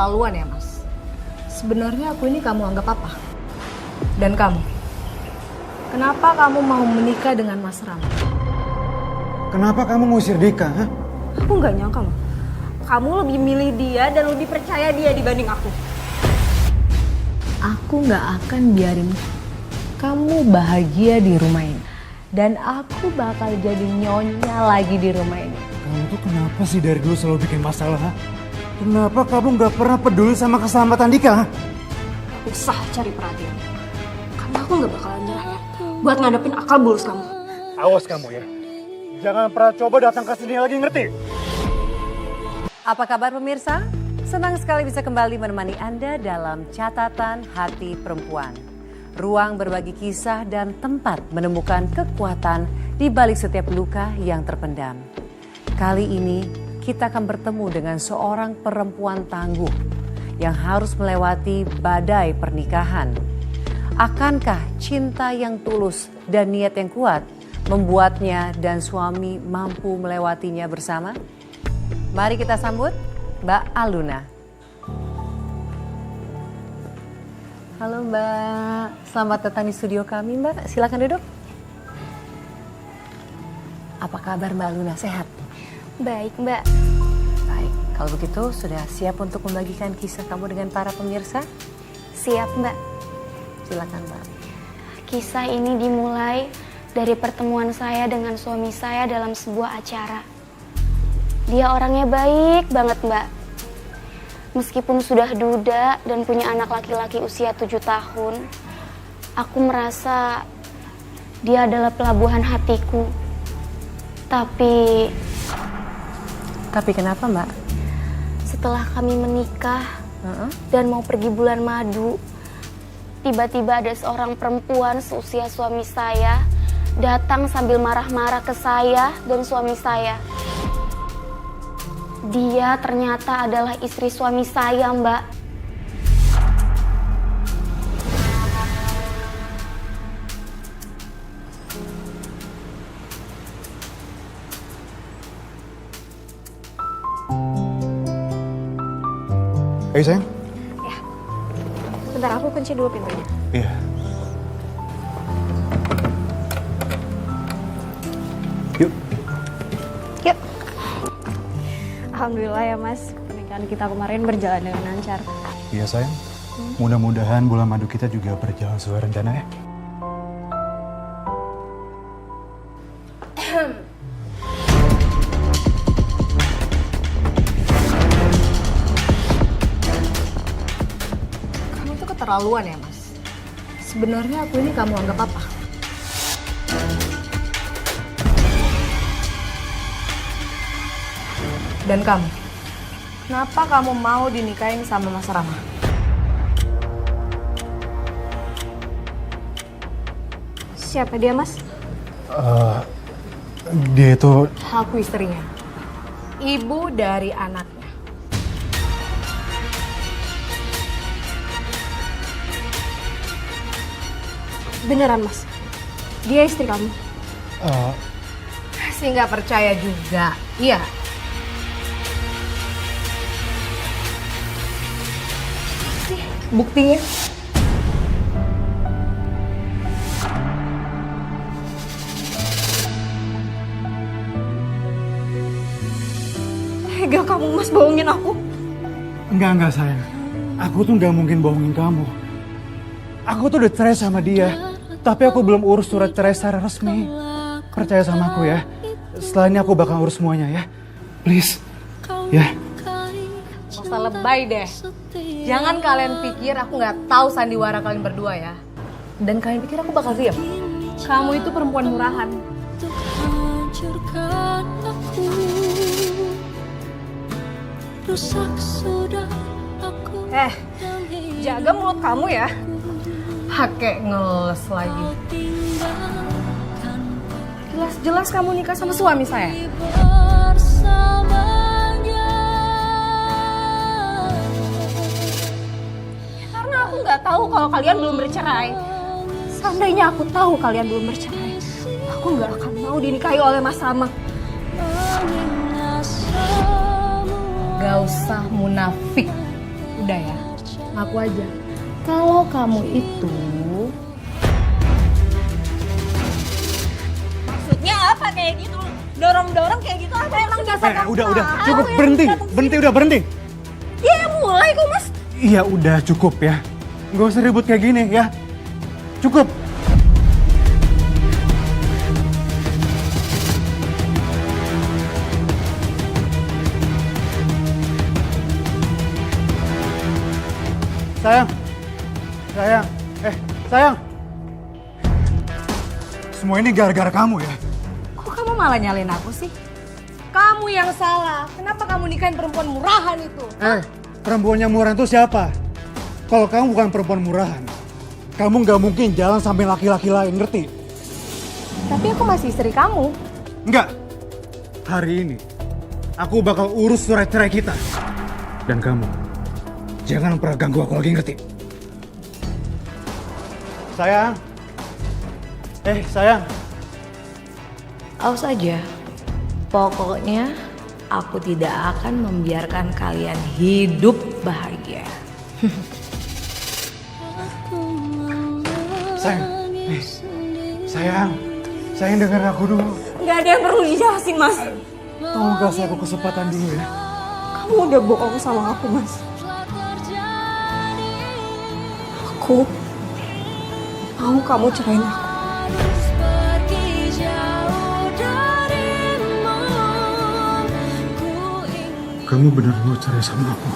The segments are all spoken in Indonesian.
keterlaluan ya, Mas. Sebenarnya aku ini kamu anggap apa? Dan kamu? Kenapa kamu mau menikah dengan Mas Rama? Kenapa kamu ngusir Dika? Hah? Aku nggak nyangka loh. Kamu lebih milih dia dan lebih percaya dia dibanding aku. Aku nggak akan biarin kamu bahagia di rumah ini. Dan aku bakal jadi nyonya lagi di rumah ini. Kamu tuh kenapa sih dari dulu selalu bikin masalah? Hah? Kenapa kamu nggak pernah peduli sama keselamatan Dika? Hah? Gak usah cari perhatian. Karena aku nggak bakalan nyerah ya. Buat ngadepin akal bulus kamu. Awas kamu ya. Jangan pernah coba datang ke sini lagi, ngerti? Apa kabar pemirsa? Senang sekali bisa kembali menemani Anda dalam Catatan Hati Perempuan. Ruang berbagi kisah dan tempat menemukan kekuatan di balik setiap luka yang terpendam. Kali ini kita akan bertemu dengan seorang perempuan tangguh yang harus melewati badai pernikahan. Akankah cinta yang tulus dan niat yang kuat membuatnya dan suami mampu melewatinya bersama? Mari kita sambut Mbak Aluna. Halo Mbak, selamat datang di studio kami Mbak, silakan duduk. Apa kabar Mbak Aluna, sehat? Baik Mbak. Baik, kalau begitu sudah siap untuk membagikan kisah kamu dengan para pemirsa? Siap Mbak. Silakan Mbak. Kisah ini dimulai dari pertemuan saya dengan suami saya dalam sebuah acara. Dia orangnya baik banget Mbak. Meskipun sudah duda dan punya anak laki-laki usia 7 tahun, aku merasa dia adalah pelabuhan hatiku. Tapi kenapa Mbak? setelah kami menikah dan mau pergi bulan madu, tiba-tiba ada seorang perempuan seusia suami saya datang sambil marah-marah ke saya dan suami saya. Dia ternyata adalah istri suami saya, Mbak. Ayo sayang. Bentar, aku kunci dulu pintunya. Iya. Yuk. Yuk. Alhamdulillah ya Mas, pernikahan kita kemarin berjalan dengan lancar. Iya sayang. Mudah-mudahan bulan madu kita juga berjalan sesuai rencana ya. Kamu tuh keterlaluan ya, Mas. Sebenarnya aku ini kamu anggap apa? Dan kamu? Kenapa kamu mau dinikahin sama Mas Rama? Siapa dia Mas? Dia itu Aku istrinya. Ibu dari anaknya. Beneran Mas? Dia istri kamu? Masih nggak percaya juga. Iya. Buktinya. Tega kamu Mas bohongin aku. enggak sayang. Aku tuh nggak mungkin bohongin kamu. Aku tuh udah cerai sama dia, tapi aku belum urus surat cerai secara resmi. Percaya sama aku ya. Setelah ini aku bakal urus semuanya ya. Please. Ya. Gak usah lebay deh. Jangan kalian pikir aku nggak tahu sandiwara kalian berdua ya. Dan kalian pikir aku bakal diam. Kamu itu perempuan murahan. Jaga mulut kamu ya. Pakai ngeles lagi. Jelas-jelas kamu nikah sama suami saya. Karena aku nggak tahu kalau kalian belum bercerai. Seandainya aku tahu kalian belum bercerai, aku nggak akan mau dinikahi oleh Mas Rama. Gak usah munafik. Udah ya, ngaku aja. Kalau kamu itu... Maksudnya apa kayak gitu? Dorong-dorong kayak gitu apa emang dasar kamu? Udah, tahu? cukup, Ya berhenti, udah, berhenti. Ya mulai kok mas. Iya udah cukup ya, nggak usah ribut kayak gini ya, cukup. Sayang, sayang. Semua ini gara-gara kamu ya. Kok kamu malah nyalain aku sih? Kamu yang salah. Kenapa kamu nikahin perempuan murahan itu? Perempuan yang murahan itu siapa? Kalau kamu bukan perempuan murahan, kamu nggak mungkin jalan sampai laki-laki lain, ngerti? Tapi aku masih istri kamu. Enggak. Hari ini, aku bakal urus surat cerai kita. Dan kamu, jangan pernah ganggu aku lagi, ngerti? Sayang. Sayang. Awas aja, pokoknya aku tidak akan membiarkan kalian hidup bahagia. Sayang dengar aku dulu. Nggak ada yang perlu dijelasin mas. Tolong kasih aku kesempatan dulu ya. Kamu udah bohong sama aku mas. Aku mau kamu cerain aku. Kamu benar mau cerai sama aku?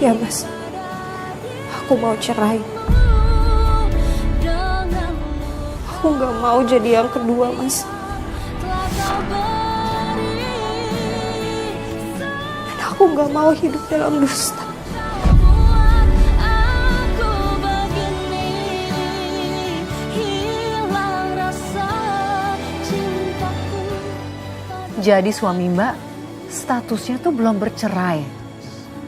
Ya mas, aku mau cerai. Aku nggak mau jadi yang kedua mas. Dan aku nggak mau hidup dalam dusta. Jadi suami Mbak statusnya tuh belum bercerai.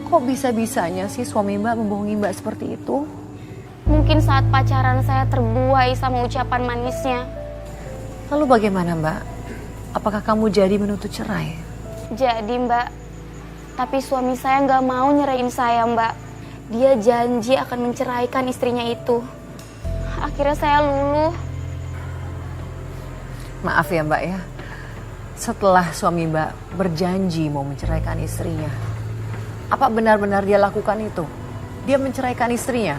Kok bisa-bisanya sih suami Mbak membohongi Mbak seperti itu? Mungkin saat pacaran saya terbuai sama ucapan manisnya. Lalu bagaimana Mbak? Apakah kamu jadi menuntut cerai? Jadi mbak, tapi suami saya nggak mau nyerahin saya mbak. Dia janji akan menceraikan istrinya itu. Akhirnya saya luluh. Maaf ya Mbak ya. Setelah suami Mbak berjanji mau menceraikan istrinya, apa benar-benar dia lakukan itu? Dia menceraikan istrinya?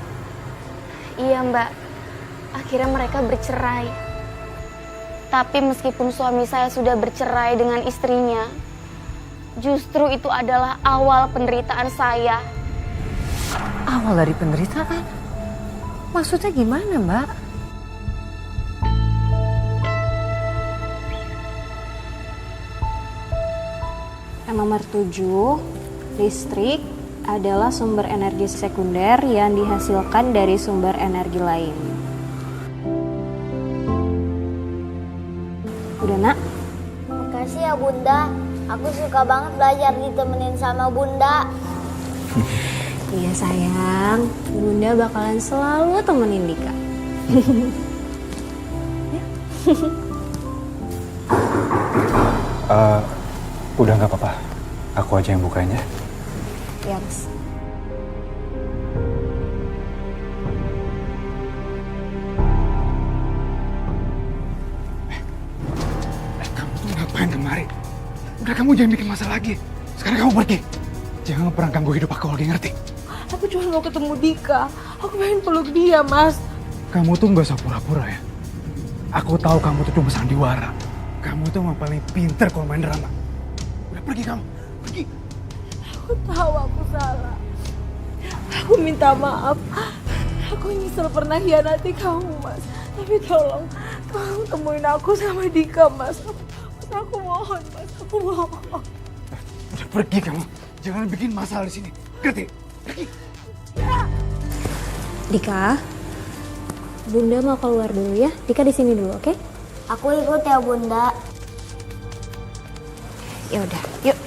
Iya mbak, akhirnya mereka bercerai. Tapi meskipun suami saya sudah bercerai dengan istrinya, justru itu adalah awal penderitaan saya. Awal dari penderitaan? Maksudnya gimana Mbak? Nomor 7, listrik adalah sumber energi sekunder yang dihasilkan dari sumber energi lain. Udah nak? Makasih ya Bunda, aku suka banget belajar ditemenin sama Bunda. Iya sayang, Bunda bakalan selalu temenin Dika. Udah nggak apa-apa, aku aja yang bukain ya. Ya mas. Kamu tuh ngapain kemari? Udah kamu jangan bikin masalah lagi. Sekarang kamu pergi. Jangan pernah ganggu hidup aku lagi, ngerti? Aku cuma mau ketemu Dika. Aku pengen peluk dia, Mas. Kamu tuh nggak usah pura-pura ya. Aku tahu kamu tuh cuma sandiwara. Kamu tuh yang paling pinter kalau main drama. Udah pergi kamu, pergi. Aku tahu aku salah. Aku minta maaf. Aku nyesel pernah hianati kamu, Mas. Tapi tolong temuin aku sama Dika, Mas. Aku mohon, Mas. Aku mohon. Udah pergi kamu. Jangan bikin masalah di sini. Ngerti? Pergi. Dika, Bunda mau keluar dulu ya. Dika di sini dulu, oke? Aku ikut ya Bunda. Ya udah, yuk.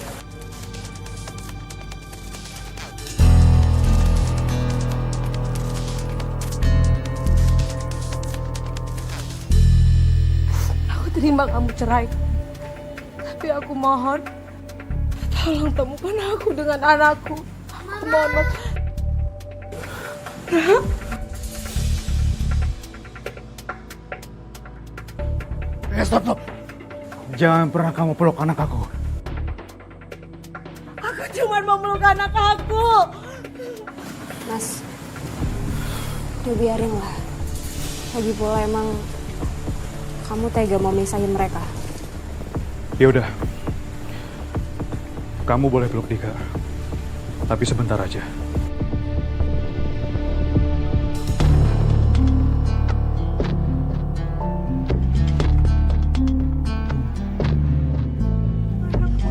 terima kamu cerai. Tapi aku mohon, tolong temukan aku dengan anakku. Aku mohon, Mas. Stop. Jangan pernah kamu peluk anak aku. Aku cuma mau meluk anak aku. Mas, udah biarin lah. Lagi pula emang kamu tega mau misahin mereka. Ya udah. Kamu boleh peluk Dika. Tapi sebentar aja.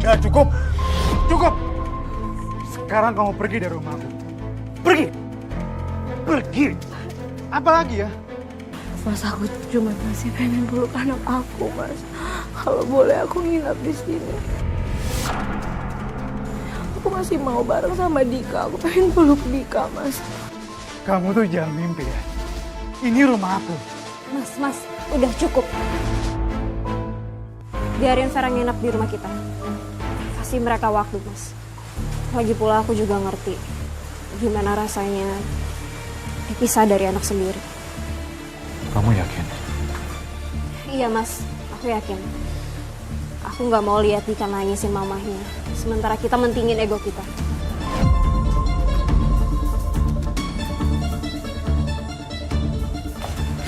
Udah cukup. Sekarang kamu pergi dari rumahku. Pergi. Apa lagi ya? Mas, aku cuma masih pengen peluk anak aku, Mas. Kalau boleh aku nginap di sini. Aku masih mau bareng sama Dika. Aku pengen peluk Dika, Mas. Kamu tuh jangan mimpi ya. Ini rumah aku. Mas, udah cukup. Biarin Vera nginap di rumah kita. Kasih mereka waktu, Mas. Lagi pula aku juga ngerti gimana rasanya dipisah dari anak sendiri. Kamu yakin? Iya, Mas. Aku yakin. Aku nggak mau lihat Dika nangisin mamahnya. Sementara kita mentingin ego kita.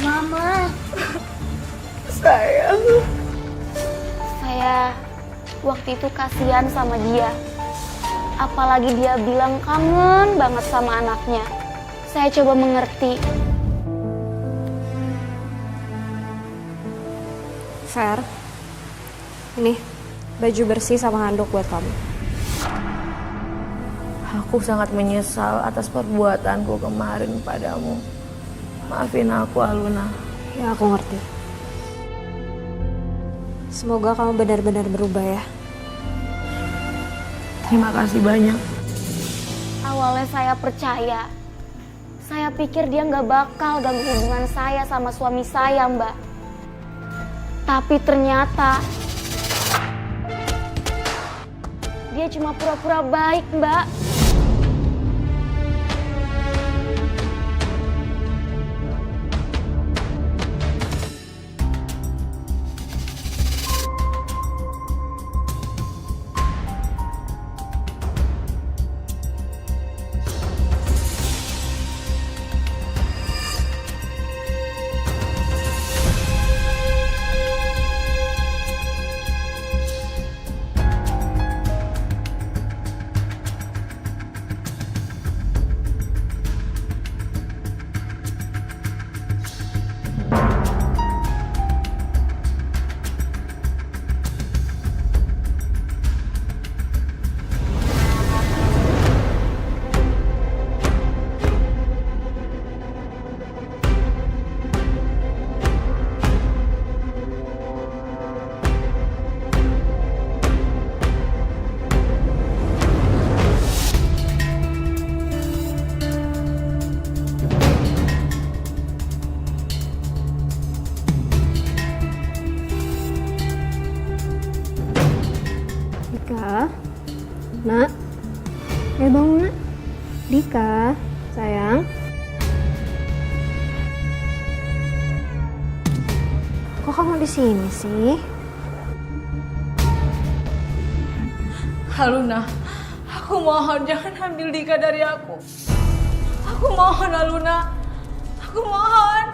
Mama. Sayang. Saya waktu itu kasihan sama dia. Apalagi dia bilang kangen banget sama anaknya. Saya coba mengerti. Fer, ini baju bersih sama handuk buat kamu. Aku sangat menyesal atas perbuatanku kemarin padamu. Maafin aku, Aluna. Ya, aku ngerti. Semoga kamu benar-benar berubah ya. Terima kasih banyak. Awalnya saya percaya. Saya pikir dia nggak bakal ganggu hubungan saya sama suami saya, Mbak. Tapi ternyata dia cuma pura-pura baik, Mbak. Dika, nak, bangun nak. Dika, sayang. Kok kamu di sini sih? Aluna, aku mohon jangan ambil Dika dari aku. Aku mohon, Aluna. Aku mohon.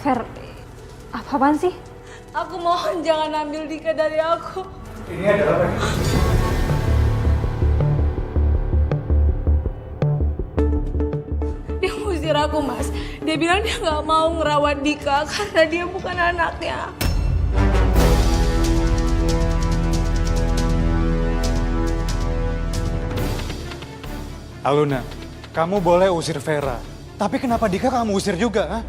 Fer, apaan sih? Aku mohon jangan ambil Dika dari aku. Ini adalah apa? Dia ngusir aku, Mas. Dia bilang dia nggak mau ngerawat Dika karena dia bukan anaknya. Aluna, kamu boleh usir Vera. Tapi kenapa Dika kamu usir juga? Ha?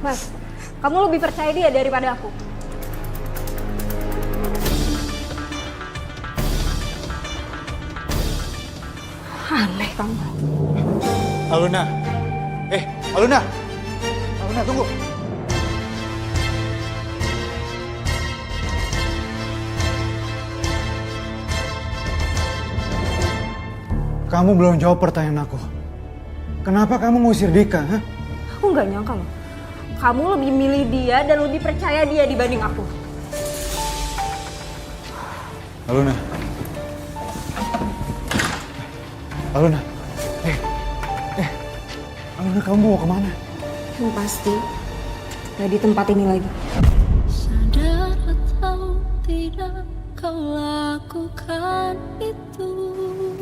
Mas, kamu lebih percaya dia daripada aku. kamu. Aluna. Aluna. Aluna, tunggu. Kamu belum jawab pertanyaan aku. Kenapa kamu ngusir Dika, ha? Aku nggak nyangka loh. Kamu lebih milih dia dan lebih percaya dia dibanding aku. Aluna. Aluna. Aluna, kamu mau kemana? Yang pasti, gak di tempat ini lagi. Sadar atau tidak kau lakukan itu.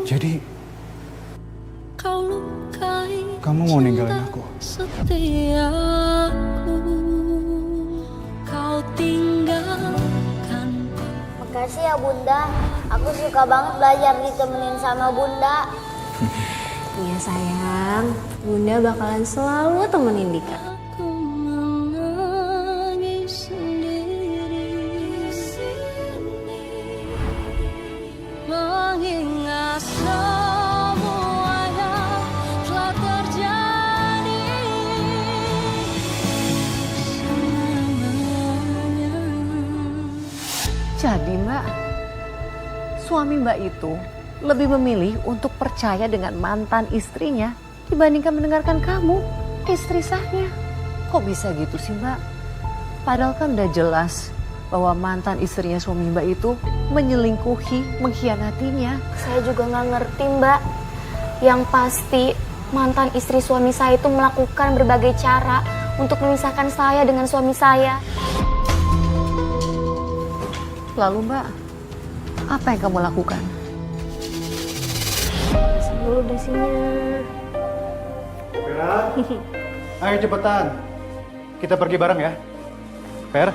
Jadi, Kau lukai kamu mau ninggalin aku? setiaku. Kau tinggalkan. Makasih ya Bunda. Aku suka banget belajar ditemenin sama Bunda. Iya sayang, Bunda bakalan selalu temenin Dika. Aku menangis sendiri di sini, mengingat semua yang telah terjadi semuanya. Jadi Mbak, suami Mbak itu lebih memilih untuk percaya dengan mantan istrinya dibandingkan mendengarkan kamu, istri sahnya. Kok bisa gitu sih Mbak? Padahal kan udah jelas bahwa mantan istrinya suami Mbak itu menyelingkuhi, mengkhianatinya. Saya juga nggak ngerti, Mbak. Yang pasti mantan istri suami saya itu melakukan berbagai cara untuk memisahkan saya dengan suami saya. Lalu Mbak, apa yang kamu lakukan? Dulu dasinya. Vera, ayo cepetan. Kita pergi bareng ya. Ver?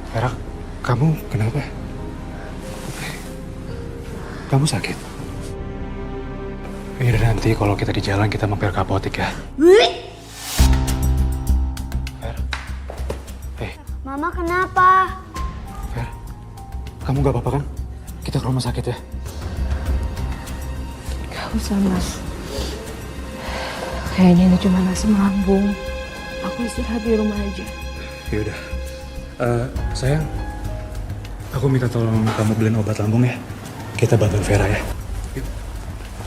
Vera, kamu kenapa? Kamu sakit? Yaudah nanti kalau kita di jalan kita mampir ke apotek ya. Ver? Mama kenapa? Ver, kamu gak apa-apa kan? Kita ke rumah sakit ya. Gak usah mas. Kayaknya ini cuma asam lambung. Aku istirahat di rumah aja. Yaudah. Sayang, aku minta tolong kamu beliin obat lambung ya. Kita bantuin Vera ya. Yuk,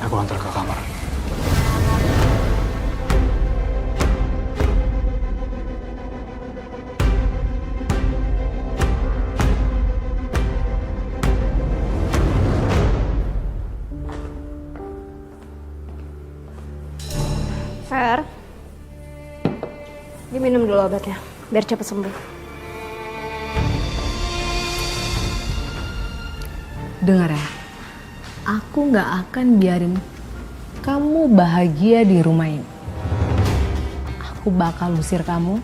aku antar ke kamar. Fer, diminum dulu obatnya, biar cepet sembuh. Dengar ya, aku gak akan biarin kamu bahagia di rumah ini. Aku bakal usir kamu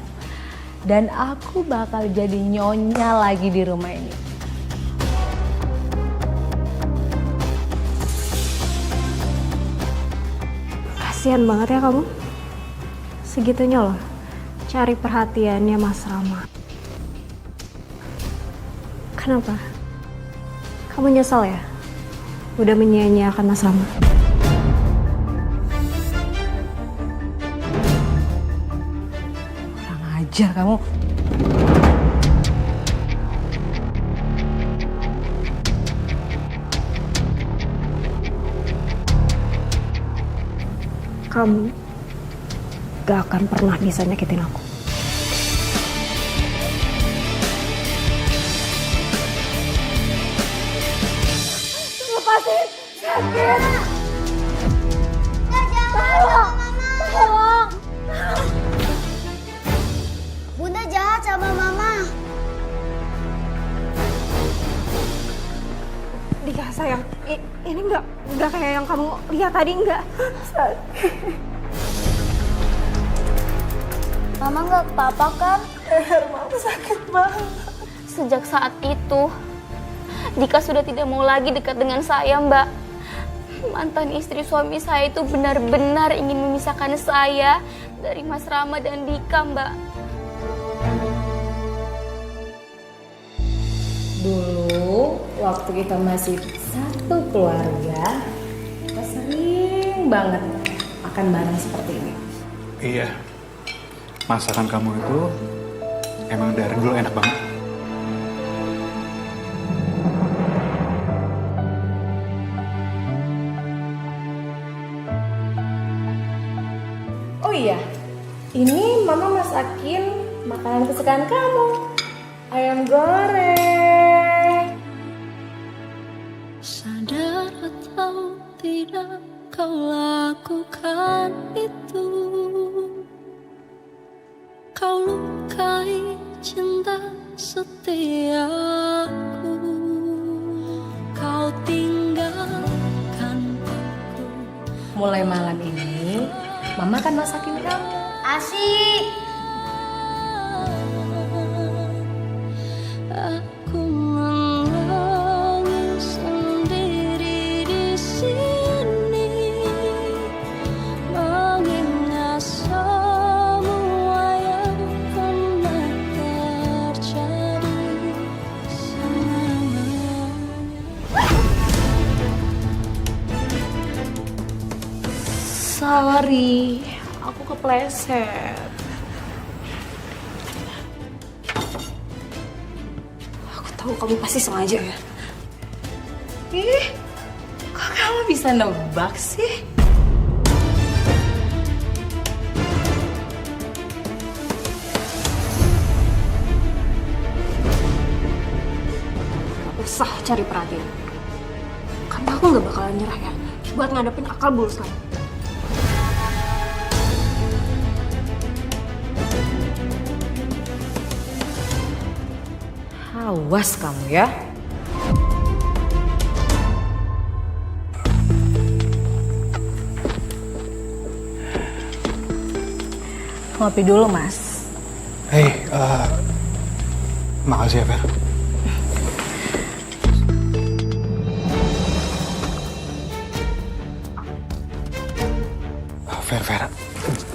dan aku bakal jadi nyonya lagi di rumah ini. Kasian banget ya kamu. Segitunya loh, cari perhatiannya Mas Rama. Kenapa? Kamu nyesel ya? Udah menyia-nyiakan Mas Rama? Kurang ajar kamu. Kamu gak akan pernah bisa nyakitin aku. Lepasin, sakit. Tolong, tolong. Bunda jahat sama Mama. Dika sayang, ini nggak kayak yang kamu lihat tadi, nggak. Mama nggak apa-apa kan? Mama sakit banget. Sejak saat itu, Dika sudah tidak mau lagi dekat dengan saya, Mbak. Mantan istri suami saya itu benar-benar ingin memisahkan saya dari Mas Rama dan Dika, Mbak. Dulu waktu kita masih satu keluarga, kita sering banget makan bareng seperti ini. Iya, masakan kamu itu emang dari dulu enak banget. Oh iya, ini mama masakin makanan kesukaan kamu. Ayam goreng. Sadar atau tidak kau lakukan itu. Kau lukai cinta setiaku. Kau tinggalkan aku. Mulai malam ini, mama akan masakin kamu. Asik. Aku menangis sendiri di sini, mengingat semua yang pernah terjadi selamanya. Sorry, aku kepleset. Aku tahu kamu pasti sengaja ya. Ih, kok kamu bisa nebak sih? Gak usah cari perhatian. Karena aku gak bakalan nyerah ya buat ngadepin akal bulus kamu. Awas kamu ya. Ngopi dulu, Mas. Hei, makasih ya, Fer.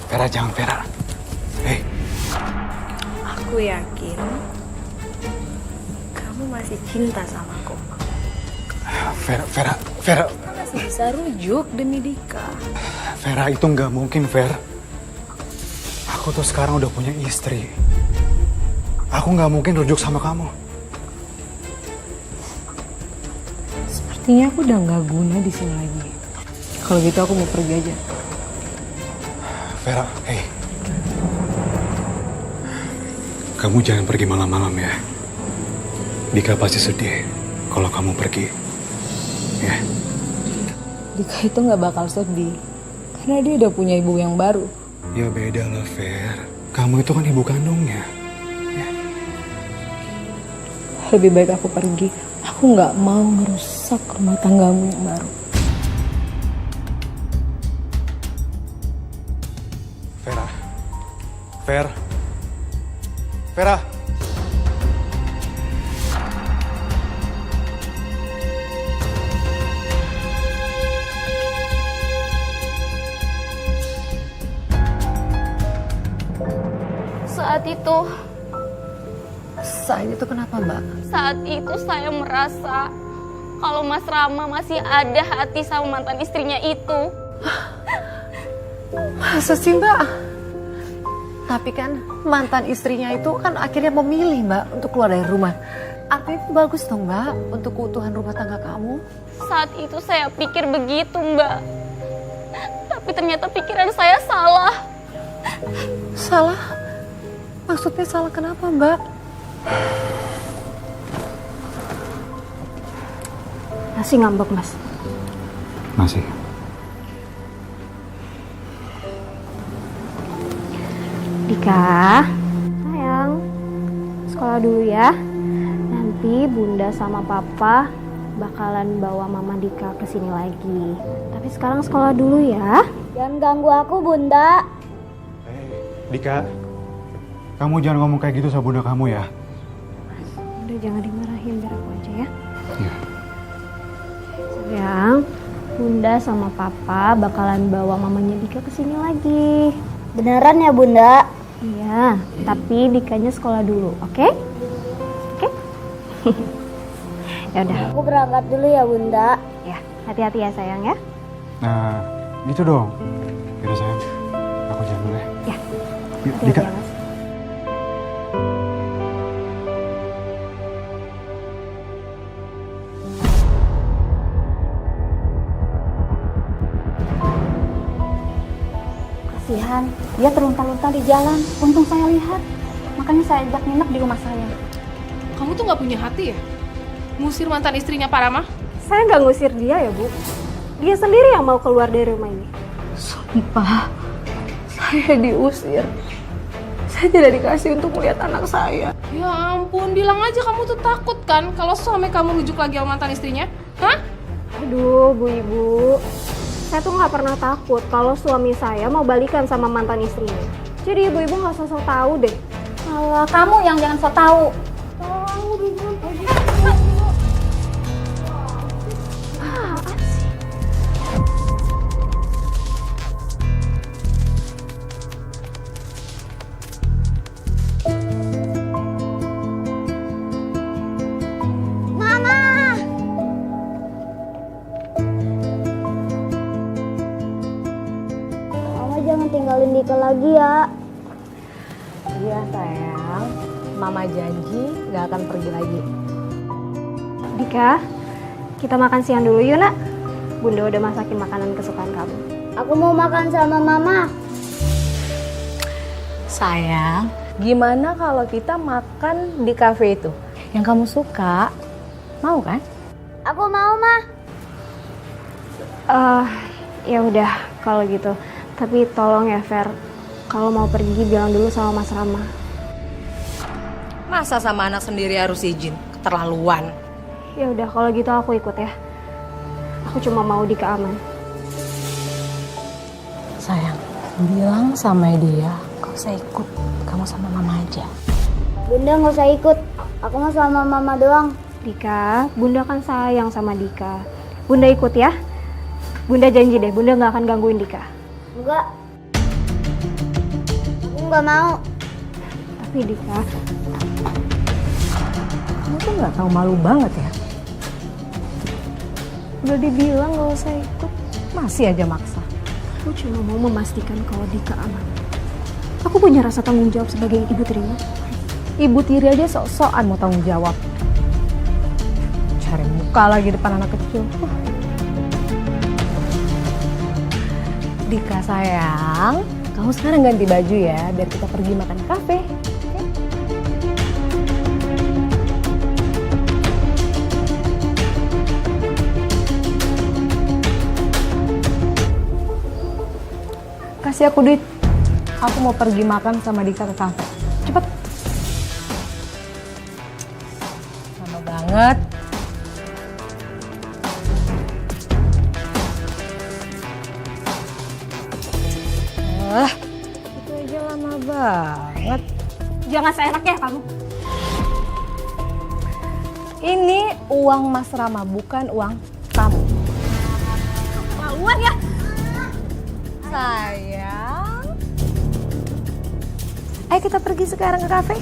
Vera, jangan Vera. Hei, Aku yakin kamu masih cinta sama aku. Vera. Masih bisa rujuk demi Dika. Vera, itu nggak mungkin, Ver. Aku tuh sekarang udah punya istri. Aku nggak mungkin rujuk sama kamu. Sepertinya aku udah nggak guna di sini lagi. Kalau gitu aku mau pergi aja. Vera, hei. Kamu jangan pergi malam-malam ya. Dika pasti sedih kalau kamu pergi. Ya. Dika itu nggak bakal sedih. Karena dia udah punya ibu yang baru. Ya beda lah, Ver. Kamu itu kan ibu kandungnya. Ya. Lebih baik aku pergi. Aku nggak mau ngerusak rumah tanggamu yang baru. Vera. Saat itu kenapa, Mbak? Saat itu saya merasa kalau Mas Rama masih ada hati sama mantan istrinya itu. Masa sih, Mbak? Tapi kan mantan istrinya itu kan akhirnya memilih, Mbak, untuk keluar dari rumah. Artinya itu bagus dong, Mbak, untuk keutuhan rumah tangga kamu. Saat itu saya pikir begitu, Mbak. Tapi ternyata pikiran saya salah. Salah? Maksudnya salah kenapa, Mbak? Masih ngambek, Mas. Masih. Dika, sayang, sekolah dulu ya. Nanti Bunda sama Papa bakalan bawa Mama Dika ke sini lagi. Tapi sekarang sekolah dulu ya. Jangan ganggu aku, Bunda. Dika, kamu jangan ngomong kayak gitu sama bunda kamu ya. Udah jangan dimarahin, biar aku aja ya. Iya. Sayang, Bunda sama Papa bakalan bawa mamanya Dika ke sini lagi. Beneran ya, Bunda? Iya, tapi Dikanya sekolah dulu, oke? Oke? Ya udah. Aku berangkat dulu ya Bunda. Ya, hati-hati ya sayang ya. Nah, gitu dong. Yaudah sayang, aku jalan dulu ya. Ya. Yuk, Hati-hati Dika. ya Mas. Kasihan, dia terlunta-lunta di jalan. Untung saya lihat. Makanya saya ajak nginep di rumah saya. Kamu tuh nggak punya hati ya? Ngusir mantan istrinya Pak Rama? Saya nggak ngusir dia ya, Bu. Dia sendiri yang mau keluar dari rumah ini. Sumpah, saya diusir. Saya tidak dikasih untuk melihat anak saya. Ya ampun, bilang aja kamu tuh takut kan kalau suami kamu rujuk lagi sama mantan istrinya? Hah? Aduh, Bu Ibu. Saya tuh nggak pernah takut kalau suami saya mau balikan sama mantan istrinya. Jadi Ibu-Ibu nggak sosok tahu deh. Malah kamu yang jangan sok tahu. Mama jangan tinggalin Dika lagi ya. Iya sayang, Mama janji gak akan pergi lagi. Dika, kita makan siang dulu yuk nak. Bunda udah masakin makanan kesukaan kamu. Aku mau makan sama Mama. Sayang, gimana kalau kita makan di kafe itu? Yang kamu suka, mau kan? Aku mau, Ma. Ya udah kalau gitu. Tapi tolong ya Fer, kalau mau pergi bilang dulu sama Mas Rama. Masa sama anak sendiri harus izin? Keterlaluan. Ya udah kalau gitu aku ikut ya. Aku cuma mau Dika aman. Sayang, bilang sama dia, gak usah ikut. Kamu sama Mama aja. Bunda nggak usah ikut. Aku mau sama Mama doang. Dika, Bunda kan sayang sama Dika. Bunda ikut ya. Bunda janji deh, Bunda nggak akan gangguin Dika. Enggak. Aku nggak mau. Tapi Dika, Kamu tuh gak tahu malu banget ya? udah dibilang nggak usah ikut. Masih aja maksa. Aku cuma mau memastikan kalau Dika aman. Aku punya rasa tanggung jawab sebagai ibu tiri. Ibu tiri aja sok-sokan mau tanggung jawab. Cari muka lagi depan anak kecil. Dika sayang, kamu sekarang ganti baju ya, biar kita pergi makan di kafe. Kasih aku duit. Aku mau pergi makan sama Dika ke kafe. Cepet. Lama banget. Itu aja lama banget. Jangan seenaknya kamu. Ini uang Mas Rama, bukan uang kamu. Keluar ya. Sayang. Ayo kita pergi sekarang ke kafe.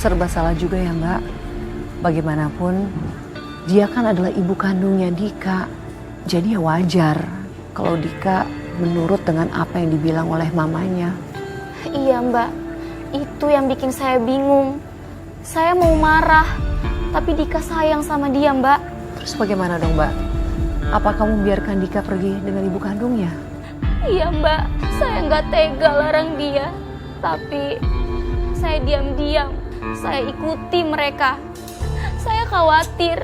Serba salah juga ya Mbak. Bagaimanapun dia kan adalah ibu kandungnya Dika. Jadi ya wajar kalau Dika menurut dengan apa yang dibilang oleh mamanya. Iya Mbak, itu yang bikin saya bingung. Saya mau marah, tapi Dika sayang sama dia Mbak. Terus bagaimana dong Mbak? Apa kamu biarkan Dika pergi dengan ibu kandungnya? Iya Mbak, saya nggak tega larang dia. Tapi saya diam-diam, saya ikuti mereka. Saya khawatir,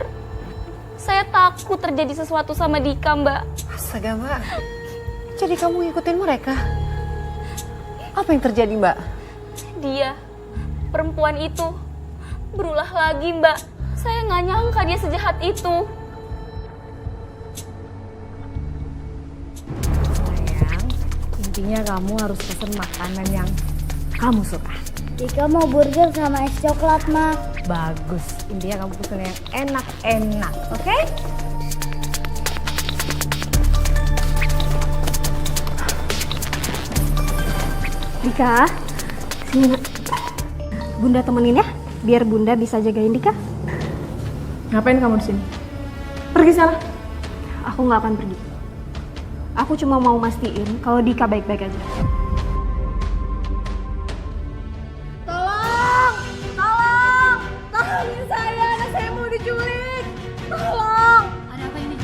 saya takut terjadi sesuatu sama Dika Mbak. Astaga Mbak, jadi kamu ngikutin mereka? Apa yang terjadi Mbak? Dia, perempuan itu, berulah lagi Mbak. Saya nggak nyangka dia sejahat itu. Sayang, intinya kamu harus pesen makanan yang kamu suka. Dika mau burger sama es coklat, Ma. Bagus, intinya kamu pesen yang enak-enak, oke? Dika, sini nak. Bunda temenin ya, biar Bunda bisa jagain Dika. Ngapain kamu di sini? Pergi sana. Aku nggak akan pergi. Aku cuma mau mastiin kalau Dika baik-baik aja. Tolong! Tolong! Tolongin saya, anak saya mau diculik! Tolong! Ada apa ini?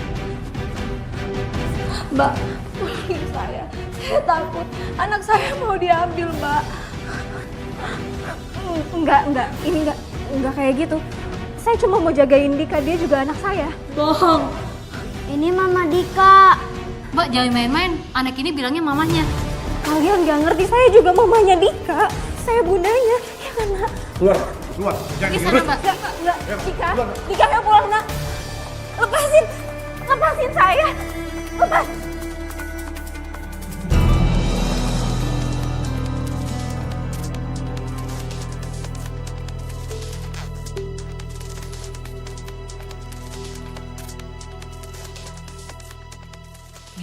Mbak, tolongin saya. Saya takut anak saya mau diambil, Mbak. Enggak. Ini enggak kayak gitu. Saya cuma mau jagain Dika, dia juga anak saya. Bohong. Ini Mama Dika. Mbak, jangan main-main. Anak ini bilangnya mamanya. Kalian nggak ngerti, saya juga mamanya Dika. Saya bundanya, ya kan nak? Keluar. Jangan Di sana, Mbak. Enggak. Dika ayo pulang nak. Lepasin saya. Lepas.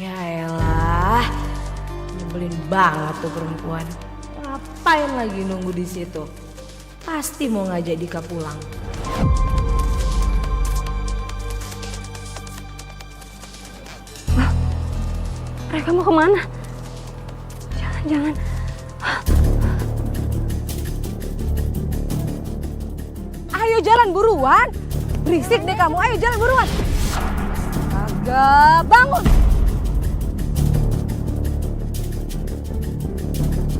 Ya elah, nyebelin banget tuh perempuan. Ngapain lagi nunggu di situ? Pasti mau ngajak Dika pulang. Mereka mau kemana? Jangan. Ayo jalan buruan. Berisik deh kamu, ayo jalan buruan. Astaga, bangun.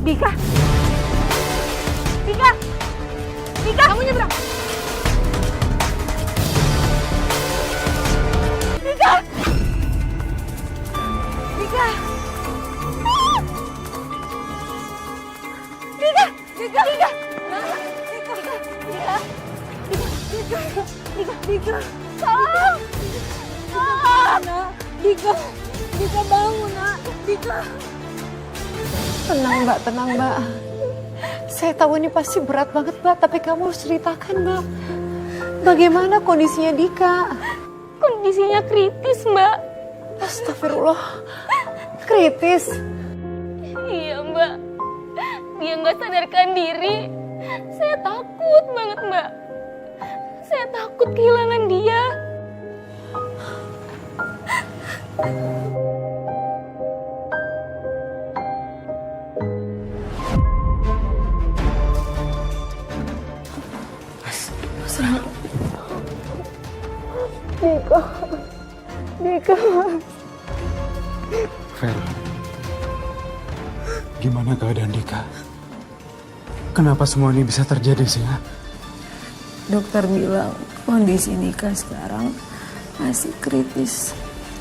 Dika, kamu nyebrang. Dika. Dika, tolong. Dika bangun nak. Dika. Tenang Mbak. Saya tahu ini pasti berat banget Mbak, tapi kamu harus ceritakan Mbak. Bagaimana kondisinya Dika? Kondisinya kritis, Mbak. Astagfirullah, kritis. Iya, Mbak. Dia nggak sadarkan diri. Saya takut banget, Mbak. Saya takut kehilangan dia. Dika. Fer, gimana keadaan Dika? Kenapa semua ini bisa terjadi sih? Ya? Dokter bilang kondisi Dika sekarang masih kritis,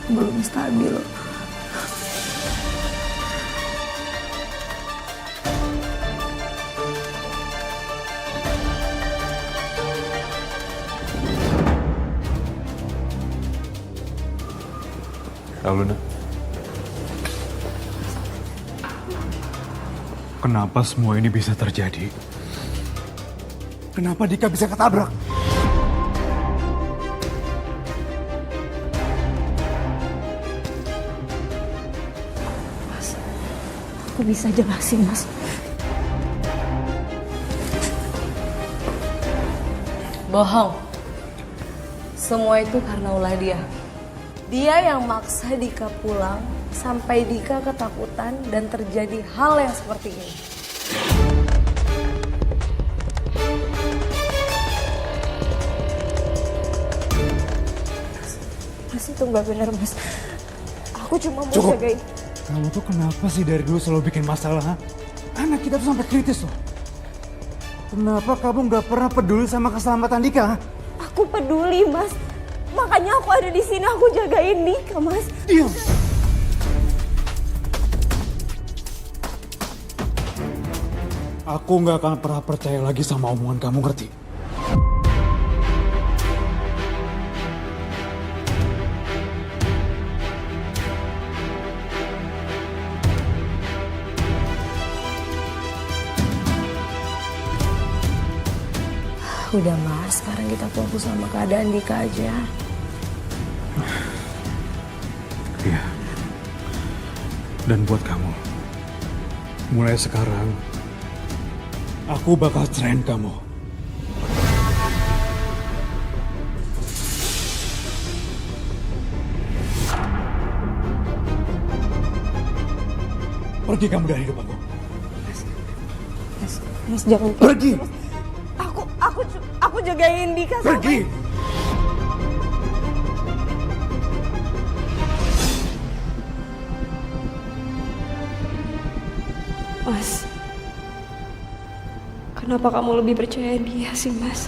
belum stabil. Lalu, kenapa semua ini bisa terjadi? Kenapa Dika bisa ketabrak? Mas, aku bisa jelasin, Mas. Bohong. Semua itu karena ulah dia. Dia yang maksa Dika pulang sampai Dika ketakutan dan terjadi hal yang seperti ini. Mas itu nggak benar, Mas. Aku cuma mau Cukup. jagain. Kamu tuh kenapa sih dari dulu selalu bikin masalah? Ha? Anak kita tuh sampai kritis loh. Kenapa kamu nggak pernah peduli sama keselamatan Dika? Ha? Aku peduli, Mas. Makanya aku ada di sini, aku jagain Dika, Mas. Diam. Aku nggak akan pernah percaya lagi sama omongan kamu, ngerti? Udah, Mas, sekarang kita fokus sama keadaan Dika aja. Iya. Dan buat kamu, Mulai sekarang, aku bakal ceraiin kamu. Pergi kamu dari hidup aku. Mas jangan. Pergi! Aku jagain Dika sampai. Pergi! Mas, kenapa kamu lebih percaya dia sih, Mas?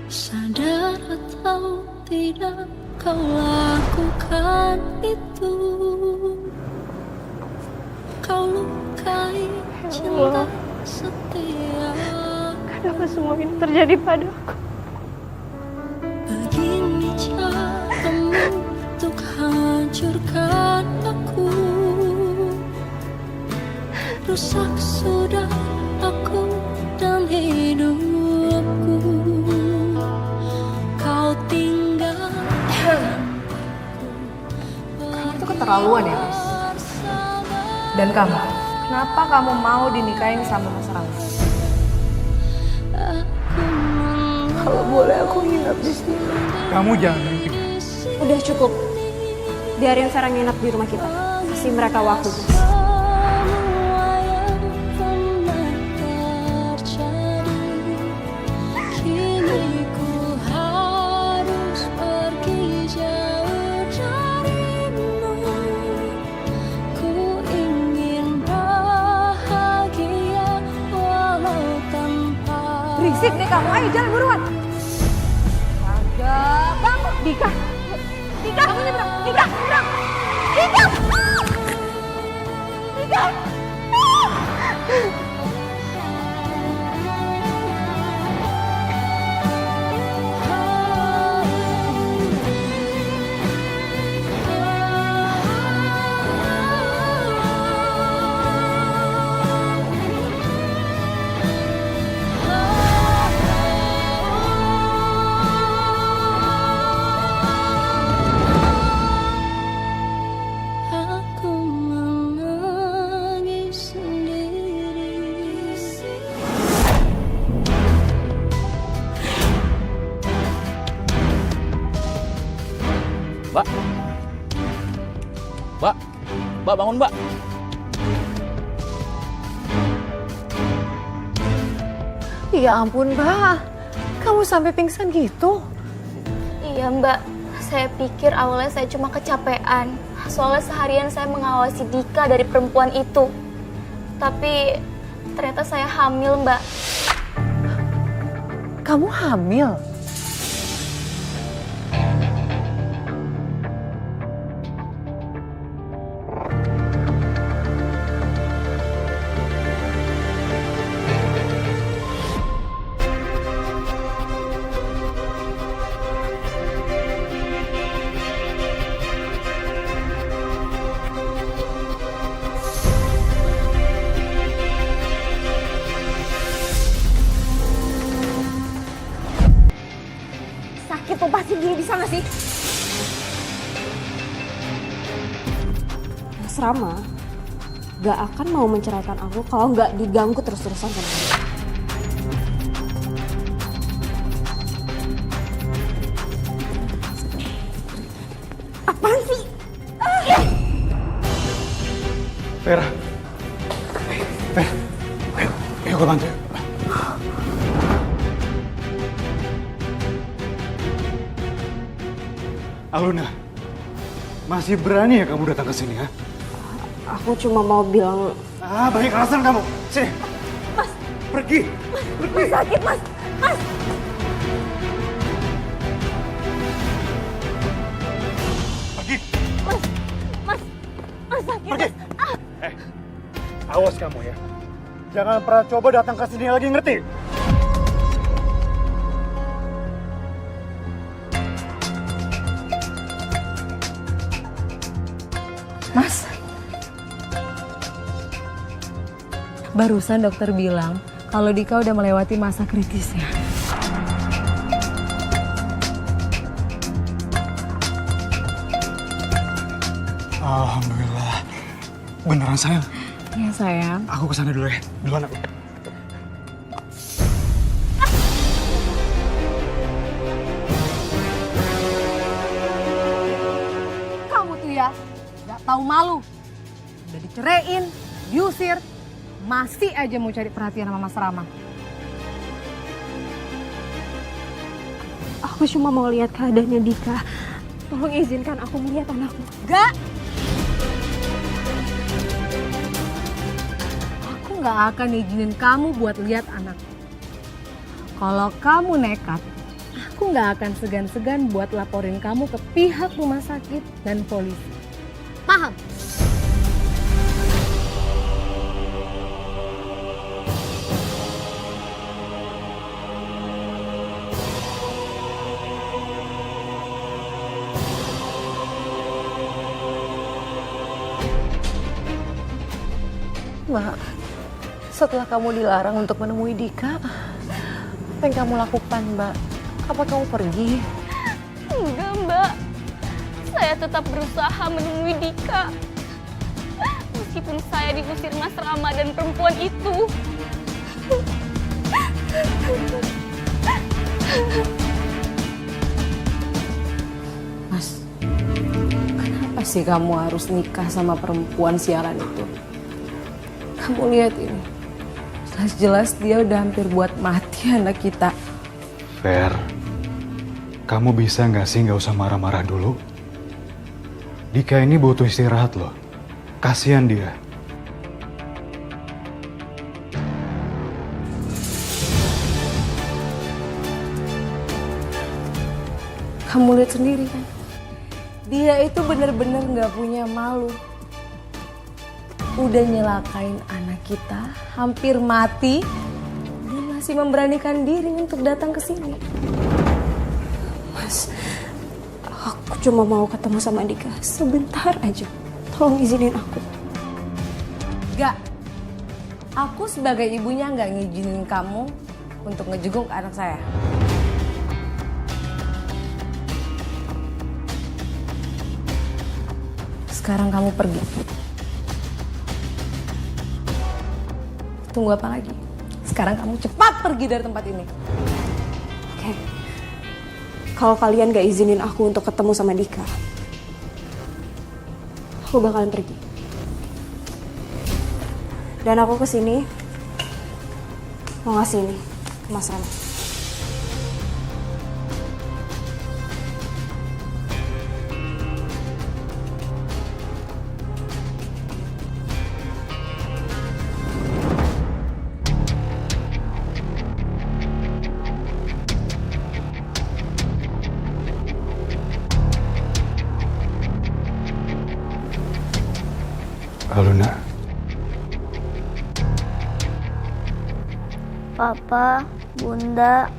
Sadar atau tidak kau lakukan itu. Kau lukai cinta setia. Kenapa semua ini terjadi padaku? Begini caramu untuk hancurkan aku. Rusak sudah aku dan hidupku. Kau tinggalkan Kamu tuh keterlaluan ya, Mas. Dan kamu, kenapa kamu mau dinikahin sama Mas Rangga? Kalau boleh aku nginep di sini. Kamu jangan mimpi. Udah cukup. Biarin Vera nginep di rumah kita. Kasih mereka waktu, Mas. semua yang pernah terjadi. Kini ku harus pergi jauh darimu. Ku ingin bahagia walau tanpa. Berisik deh kamu, ayo jalan buruan. Agak, bangun. Dika. Dika, kamu nyebrang. Dika, nyebrang. Dika. Dika. Aku menangis sendiri. Mbak. Mbak. Mbak bangun, Mbak. Ya ampun, Mbak. Kamu sampai pingsan gitu? Iya Mbak, saya pikir awalnya saya cuma kecapean. Soalnya seharian saya mengawasi Dika dari perempuan itu. Tapi ternyata saya hamil Mbak. Kamu hamil? Sakit lepasin dulu bisa nggak sih? Mas Rama gak akan mau menceraikan aku kalau nggak diganggu terus-terusan sama kamu. Apaan sih? Vera. Vera. Ayo, ayo gue bantu. Aluna, masih berani ya kamu datang ke sini, ha? Aku cuma mau bilang. Ah, banyak alasan kamu. Sini. Mas. Pergi. Mas, mas sakit mas. Mas. Pergi. Mas. Mas. Mas sakit. Pergi. Mas. Awas kamu ya. Jangan pernah coba datang ke sini lagi, ngerti? Mas. Barusan dokter bilang kalau Dika udah melewati masa kritisnya. Alhamdulillah. Beneran sayang? Iya sayang. Aku kesana dulu ya. Duluan aku. Kamu tuh ya gak tahu malu. Udah diceraiin, diusir, masih aja mau cari perhatian sama Mas Rama. Aku cuma mau lihat keadaannya Dika. Tolong izinkan aku melihat anakku. Gak! Aku gak akan izinin kamu buat lihat anakku. Kalau kamu nekat, aku gak akan segan-segan buat laporin kamu ke pihak rumah sakit dan polisi. Paham? Mbak, setelah kamu dilarang untuk menemui Dika, apa yang kamu lakukan, Mbak? Apa kamu pergi? Enggak, Mbak. Saya tetap berusaha menemui Dika. Meskipun saya diusir Mas Rama dan perempuan itu. Mas, kenapa sih kamu harus nikah sama perempuan siaran itu? Kamu lihat ini, jelas-jelas dia udah hampir buat mati anak kita. Fer, kamu bisa nggak sih nggak usah marah-marah dulu? Dika ini butuh istirahat loh. Kasihan dia. Kamu lihat sendiri kan, dia itu bener-bener nggak punya malu. Udah nyelakain anak kita, hampir mati, dia masih memberanikan diri untuk datang ke sini. Mas, aku cuma mau ketemu sama Dika sebentar aja. Tolong izinin aku. Gak, aku sebagai ibunya nggak ngizinin kamu untuk ngejenguk anak saya. Sekarang kamu pergi. Tunggu apa lagi? Sekarang kamu cepat pergi dari tempat ini. Oke. Kalau kalian gak izinin aku untuk ketemu sama Dika, aku bakalan pergi. Dan aku kesini mau ngasih ini ke Mas Rama. Luna. Papa, Bunda.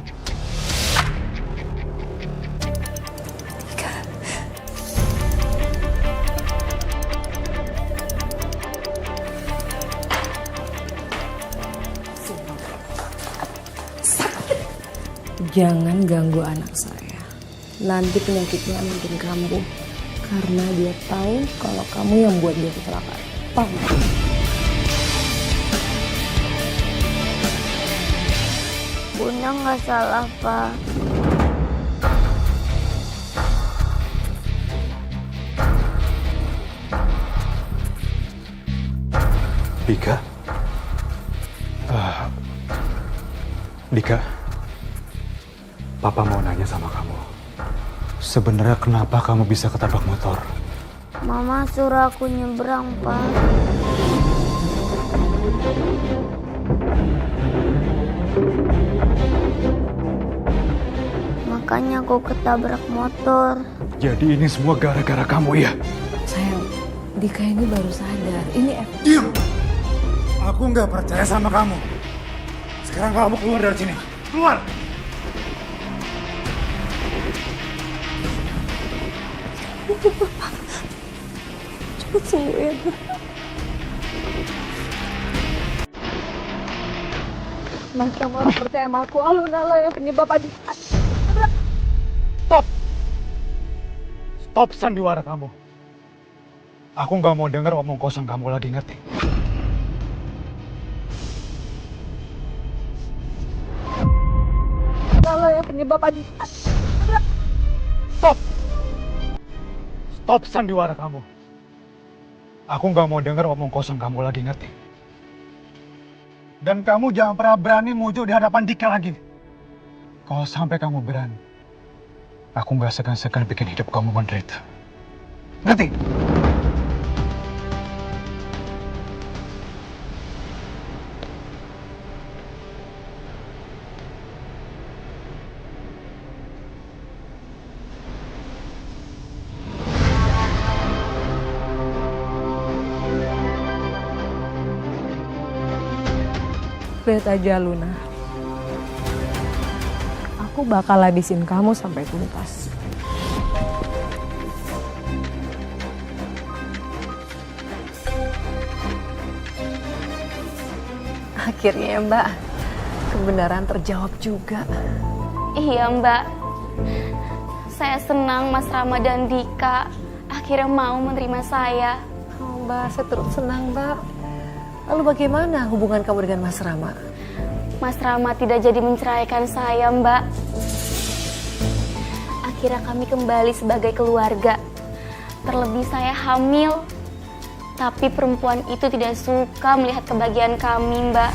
Jangan ganggu anak saya. Nanti penyakitnya makin kambuh. Karena dia tahu kalau kamu yang buat dia kecelakaan. Paham? Bunda nggak salah, Pak. Dika? Dika, Papa mau nanya sama kamu. Sebenarnya kenapa kamu bisa ketabrak motor? Mama suruh aku nyebrang, Pak. Makanya aku ketabrak motor. Jadi ini semua gara-gara kamu ya? Sayang, Dika ini baru sadar. Ini Diam! Aku nggak percaya sama kamu. Sekarang kamu keluar dari sini. Keluar! Cepet sembuh ya, Mas, kamu harus percaya sama aku. Aluna lah yang penyebab adik. Stop! Stop sandiwara kamu. Aku nggak mau dengar omong kosong kamu lagi, ngerti? Aluna yang penyebab adik. Stop! Stop sandiwara kamu. Aku nggak mau dengar omong kosong kamu lagi, ngerti? Dan kamu jangan pernah berani muncul di hadapan Dika lagi. Kalau sampai kamu berani, aku nggak segan-segan bikin hidup kamu menderita. Ngerti? Lihat aja Luna. Aku bakal habisin kamu sampai tuntas. Akhirnya ya Mbak, kebenaran terjawab juga. Iya Mbak, saya senang Mas Rama dan Dika akhirnya mau menerima saya. Oh Mbak, saya turut senang Mbak. Lalu bagaimana hubungan kamu dengan Mas Rama? Mas Rama tidak jadi menceraikan saya, Mbak. Akhirnya kami kembali sebagai keluarga. Terlebih saya hamil. Tapi perempuan itu tidak suka melihat kebahagiaan kami, Mbak.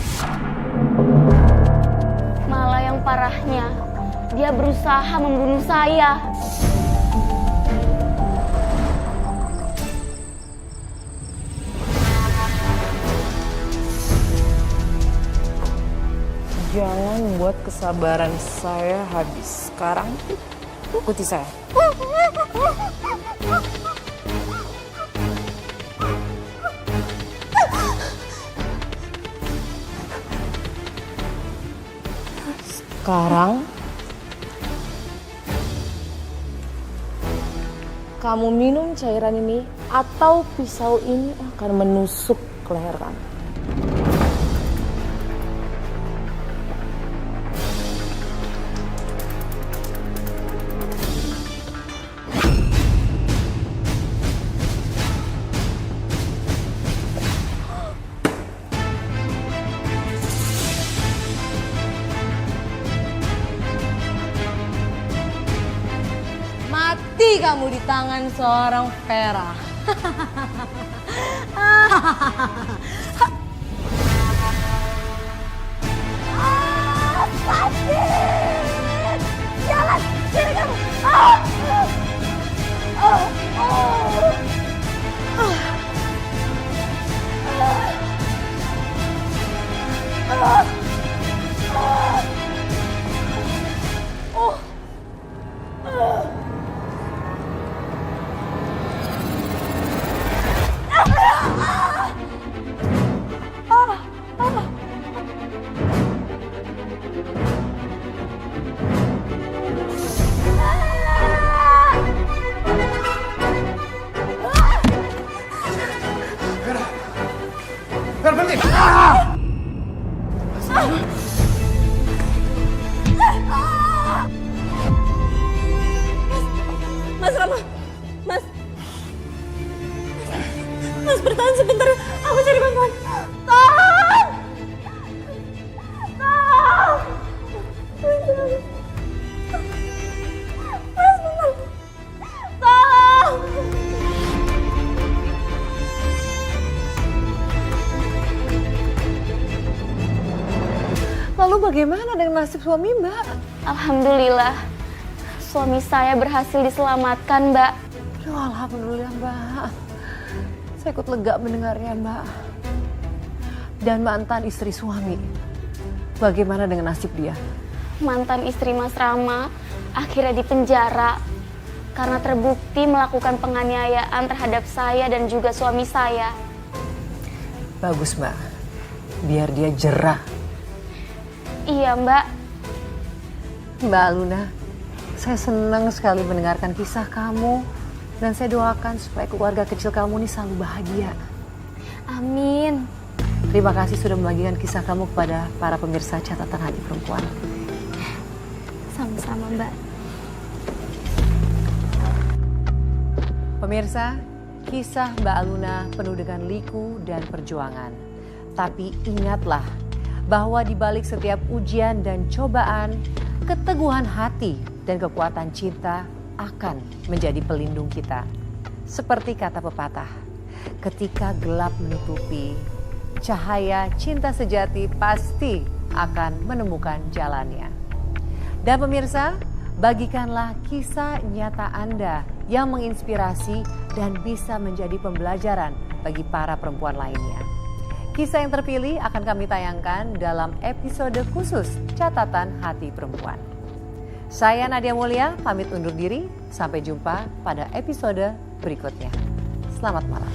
Malah yang parahnya, dia berusaha membunuh saya. Jangan buat kesabaran saya habis. Sekarang ikuti saya. Sekarang kamu minum cairan ini atau pisau ini akan menusuk ke leher kamu. Mati kamu di tangan seorang Vera. Jalan, sini kamu. Berhenti! Mas Rama, Mas bertahan sebentar, aku cari bantuan. Tolong! Tolong! Mas bentar, tolong! Lalu bagaimana dengan nasib suami Mbak? Alhamdulillah, suami saya berhasil diselamatkan, Mbak. Aduh, alhamdulillah Mbak. Saya ikut lega mendengarnya Mbak. Dan mantan istri suami, bagaimana dengan nasib dia? Mantan istri Mas Rama akhirnya dipenjara karena terbukti melakukan penganiayaan terhadap saya dan juga suami saya. Bagus Mbak, biar dia jerah. Iya Mbak. Mbak Luna, saya senang sekali mendengarkan kisah kamu. Dan saya doakan supaya keluarga kecil kamu ini selalu bahagia. Amin. Terima kasih sudah membagikan kisah kamu kepada para pemirsa Catatan Hati Perempuan. Sama-sama, Mbak. Pemirsa, kisah Mbak Aluna penuh dengan liku dan perjuangan. Tapi ingatlah bahwa di balik setiap ujian dan cobaan, keteguhan hati dan kekuatan cinta akan menjadi pelindung kita. Seperti kata pepatah, ketika gelap menutupi, cahaya cinta sejati pasti akan menemukan jalannya. Dan pemirsa, bagikanlah kisah nyata Anda yang menginspirasi dan bisa menjadi pembelajaran bagi para perempuan lainnya. Kisah yang terpilih akan kami tayangkan dalam episode khusus Catatan Hati Perempuan. Saya Nadia Mulia, pamit undur diri. Sampai jumpa pada episode berikutnya. Selamat malam.